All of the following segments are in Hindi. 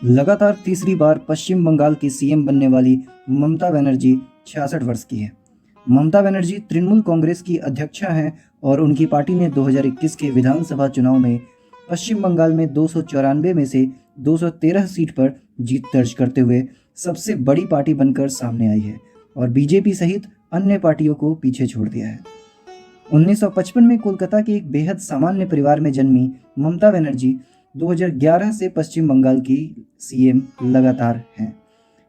लगातार तीसरी बार पश्चिम बंगाल की सीएम बनने वाली ममता बनर्जी 66 वर्ष की है। ममता बनर्जी तृणमूल कांग्रेस की अध्यक्षा हैं और उनकी पार्टी ने 2021 के विधानसभा चुनाव में पश्चिम बंगाल में 294 में से 213 सीट पर जीत दर्ज करते हुए सबसे बड़ी पार्टी बनकर सामने आई है और बीजेपी सहित अन्य पार्टियों को पीछे छोड़ दिया है। 1955 में कोलकाता के एक बेहद सामान्य परिवार में जन्मी ममता बनर्जी 2011 से पश्चिम बंगाल की सीएम लगातार हैं।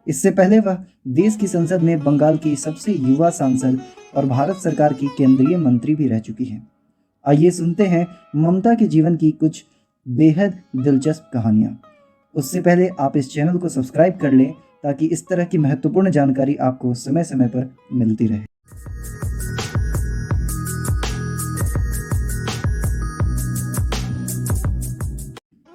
इससे पहले वह देश की संसद में बंगाल की सबसे युवा सांसद और भारत सरकार की केंद्रीय मंत्री भी रह चुकी हैं। आइए सुनते हैं ममता के जीवन की कुछ बेहद दिलचस्प कहानियां। उससे पहले आप इस चैनल को सब्सक्राइब कर लें ताकि इस तरह की महत्वपूर्ण जानकारी आपको समय समय पर मिलती रहे।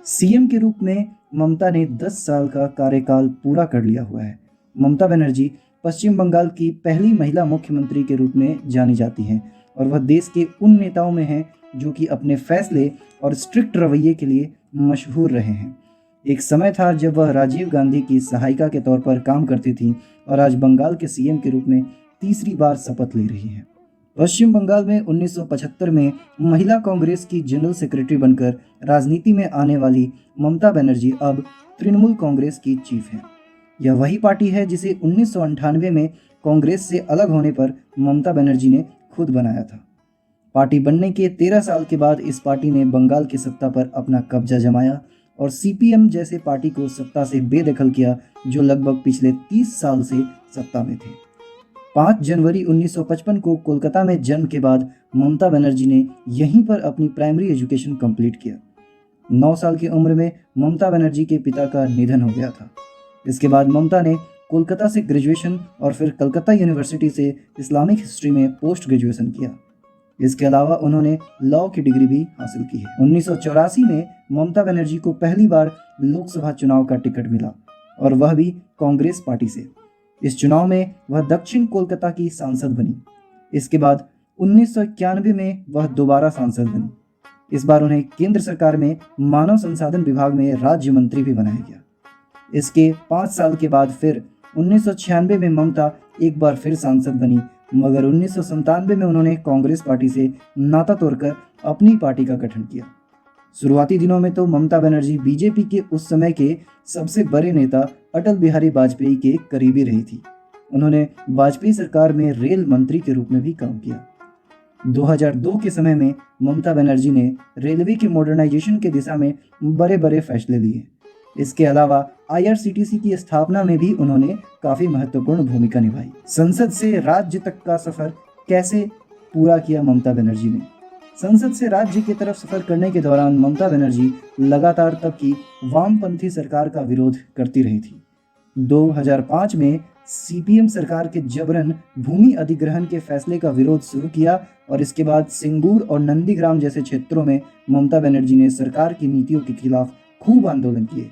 सीएम के रूप में ममता ने 10 साल का कार्यकाल पूरा कर लिया हुआ है। ममता बनर्जी पश्चिम बंगाल की पहली महिला मुख्यमंत्री के रूप में जानी जाती हैं और वह देश के उन नेताओं में हैं जो कि अपने फैसले और स्ट्रिक्ट रवैये के लिए मशहूर रहे हैं। एक समय था जब वह राजीव गांधी की सहायिका के तौर पर काम करती थीं और आज बंगाल के सीएम के रूप में तीसरी बार शपथ ले रही हैं। पश्चिम बंगाल में 1975 में महिला कांग्रेस की जनरल सेक्रेटरी बनकर राजनीति में आने वाली ममता बनर्जी अब तृणमूल कांग्रेस की चीफ हैं। यह वही पार्टी है जिसे 1998 में कांग्रेस से अलग होने पर ममता बनर्जी ने खुद बनाया था। पार्टी बनने के 13 साल के बाद इस पार्टी ने बंगाल की सत्ता पर अपना कब्जा जमाया और सीपीएम जैसे पार्टी को सत्ता से बेदखल किया जो लगभग पिछले 30 साल से सत्ता में थे। 5 जनवरी 1955 को कोलकाता में जन्म के बाद ममता बनर्जी ने यहीं पर अपनी प्राइमरी एजुकेशन कंप्लीट किया। 9 साल की उम्र में ममता बनर्जी के पिता का निधन हो गया था। इसके बाद ममता ने कोलकाता से ग्रेजुएशन और फिर कलकत्ता यूनिवर्सिटी से इस्लामिक हिस्ट्री में पोस्ट ग्रेजुएशन किया। इसके अलावा उन्होंने लॉ की डिग्री भी हासिल की है। 1984 में ममता बनर्जी को पहली बार लोकसभा चुनाव का टिकट मिला और वह भी कांग्रेस पार्टी से। इस चुनाव में वह दक्षिण कोलकाता की सांसद बनी। इसके बाद 1991 में वह दोबारा सांसद बनी। इस बार उन्हें केंद्र सरकार में मानव संसाधन विभाग में राज्य मंत्री भी बनाया गया। इसके 5 साल के बाद फिर 1996 में ममता एक बार फिर सांसद बनी, मगर 1997 में उन्होंने कांग्रेस पार्टी से नाता तोड़कर अपनी पार्टी का गठन किया। शुरुआती दिनों में तो ममता बनर्जी बीजेपी के उस समय के सबसे बड़े नेता अटल बिहारी वाजपेयी के करीबी रही थी। उन्होंने वाजपेयी सरकार में रेल मंत्री के रूप में भी काम किया। 2002 के समय में ममता बनर्जी ने रेलवे के मॉडर्नाइजेशन के दिशा में बड़े बड़े फैसले लिए। इसके अलावा आईआरसीटीसी की स्थापना में भी उन्होंने काफी महत्वपूर्ण भूमिका निभाई। संसद से राज्य तक का सफर कैसे पूरा किया ममता बनर्जी ने? संसद से राज्य की तरफ सफर करने के दौरान ममता बनर्जी लगातार तब की वामपंथी सरकार का विरोध करती रही थी। 2005 में सीपीएम सरकार के जबरन भूमि अधिग्रहण के फैसले का विरोध शुरू किया और इसके बाद सिंगूर और नंदीग्राम जैसे क्षेत्रों में ममता बनर्जी ने सरकार की नीतियों के खिलाफ खूब आंदोलन किए।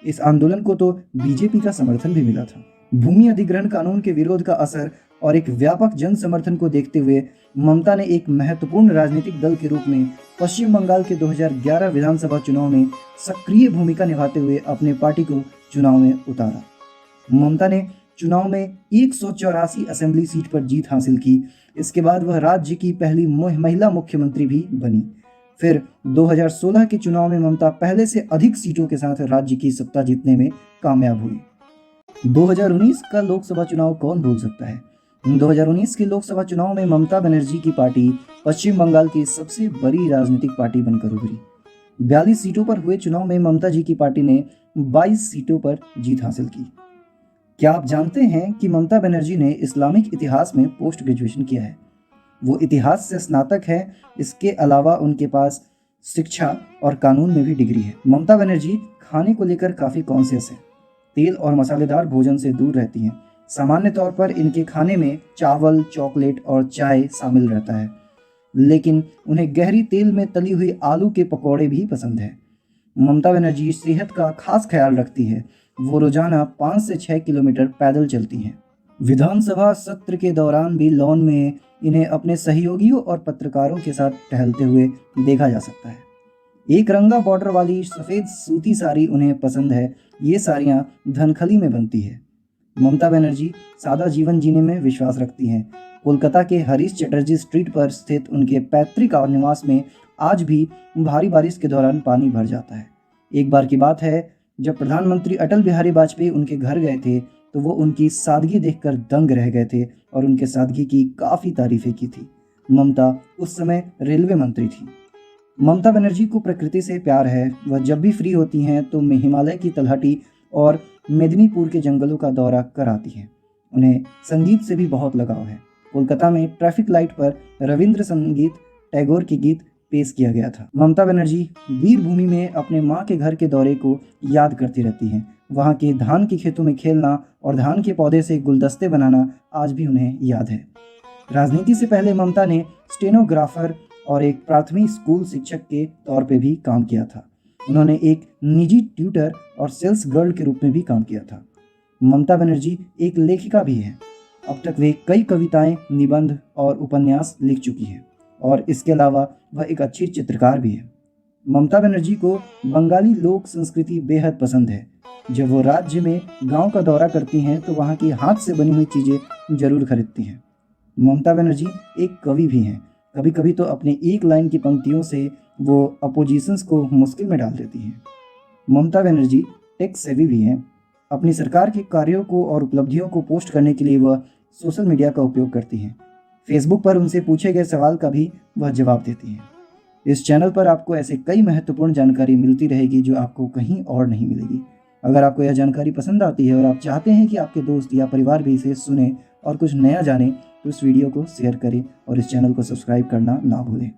इस आंदोलन को तो बीजेपी का समर्थन भी मिला था। भूमि अधिग्रहण कानून के विरोध का असर और एक व्यापक जन समर्थन को देखते हुए ममता ने एक महत्वपूर्ण राजनीतिक दल के रूप में पश्चिम बंगाल के 2011 विधानसभा चुनाव में सक्रिय भूमिका निभाते हुए अपने पार्टी को चुनाव में उतारा। ममता ने चुनाव में 184 असेंबली सीट पर जीत हासिल की। इसके बाद वह राज्य की पहली महिला मुख्यमंत्री भी बनी। फिर 2016 के चुनाव में ममता पहले से अधिक सीटों के साथ राज्य की सत्ता जीतने में कामयाब हुई। 2019 का लोकसभा चुनाव कौन भूल सकता है? 2019 के लोकसभा चुनाव में ममता बनर्जी की पार्टी पश्चिम बंगाल की सबसे बड़ी राजनीतिक पार्टी बनकर उभरी। 42 सीटों पर हुए चुनाव में ममता जी की पार्टी ने 22 सीटों पर जीत हासिल की। क्या आप जानते हैं कि ममता बनर्जी ने इस्लामिक इतिहास में पोस्ट ग्रेजुएशन किया है? वो इतिहास से स्नातक है। इसके अलावा उनके पास शिक्षा और कानून में भी डिग्री है। ममता बनर्जी खाने को लेकर काफ़ी कॉन्शियस है। तेल और मसालेदार भोजन से दूर रहती हैं। सामान्य तौर पर इनके खाने में चावल, चॉकलेट और चाय शामिल रहता है, लेकिन उन्हें गहरी तेल में तली हुई आलू के पकौड़े भी पसंद है। ममता बनर्जी सेहत का खास ख्याल रखती है। वो रोजाना 5 से 6 किलोमीटर पैदल चलती हैं। विधानसभा सत्र के दौरान भी लॉन में इन्हें अपने सहयोगियों और पत्रकारों के साथ टहलते हुए देखा जा सकता है। एक रंगा बॉर्डर वाली सफ़ेद सूती साड़ी उन्हें पसंद है। ये साड़ियाँ धनखली में बनती है। ममता बनर्जी सादा जीवन जीने में विश्वास रखती हैं। कोलकाता के हरीश चटर्जी स्ट्रीट पर स्थित उनके पैतृक निवास में आज भी भारी बारिश के दौरान पानी भर जाता है। एक बार की बात है, जब प्रधानमंत्री अटल बिहारी वाजपेयी उनके घर गए थे तो वो उनकी सादगी देखकर दंग रह गए थे और उनके सादगी की काफ़ी तारीफें की थी। ममता उस समय रेलवे मंत्री थी। ममता बनर्जी को प्रकृति से प्यार है। वह जब भी फ्री होती हैं तो हिमालय की तलहटी और मेदिनीपुर के जंगलों का दौरा कर आती हैं। उन्हें संगीत से भी बहुत लगाव है। कोलकाता में ट्रैफिक लाइट पर रविंद्र संगीत टैगोर के गीत पेश किया गया था। ममता बनर्जी वीर भूमि में अपने माँ के घर के दौरे को याद करती रहती हैं। वहाँ के धान के खेतों में खेलना और धान के पौधे से गुलदस्ते बनाना आज भी उन्हें याद है। राजनीति से पहले ममता ने स्टेनोग्राफर और एक प्राथमिक स्कूल शिक्षक के तौर पे भी काम किया था। उन्होंने एक निजी ट्यूटर और सेल्स गर्ल के रूप में भी काम किया था। ममता बनर्जी एक लेखिका भी है। अब तक वे कई कविताएं, निबंध और उपन्यास लिख चुकी हैं और इसके अलावा वह एक अच्छी चित्रकार भी है। ममता बनर्जी को बंगाली लोक संस्कृति बेहद पसंद है। जब वो राज्य में गांव का दौरा करती हैं तो वहाँ की हाथ से बनी हुई चीज़ें जरूर खरीदती हैं। ममता बनर्जी एक कवि भी हैं। कभी कभी तो अपनी एक लाइन की पंक्तियों से वो अपोजिशंस को मुश्किल में डाल देती हैं। ममता बनर्जी टेक सेवी भी हैं। अपनी सरकार के कार्यों को और उपलब्धियों को पोस्ट करने के लिए वह सोशल मीडिया का उपयोग करती हैं। फेसबुक पर उनसे पूछे गए सवाल का भी वह जवाब देती हैं। इस चैनल पर आपको ऐसे कई महत्वपूर्ण जानकारी मिलती रहेगी जो आपको कहीं और नहीं मिलेगी। अगर आपको यह जानकारी पसंद आती है और आप चाहते हैं कि आपके दोस्त या परिवार भी इसे सुने और कुछ नया जाने तो इस वीडियो को शेयर करें और इस चैनल को सब्सक्राइब करना ना भूलें।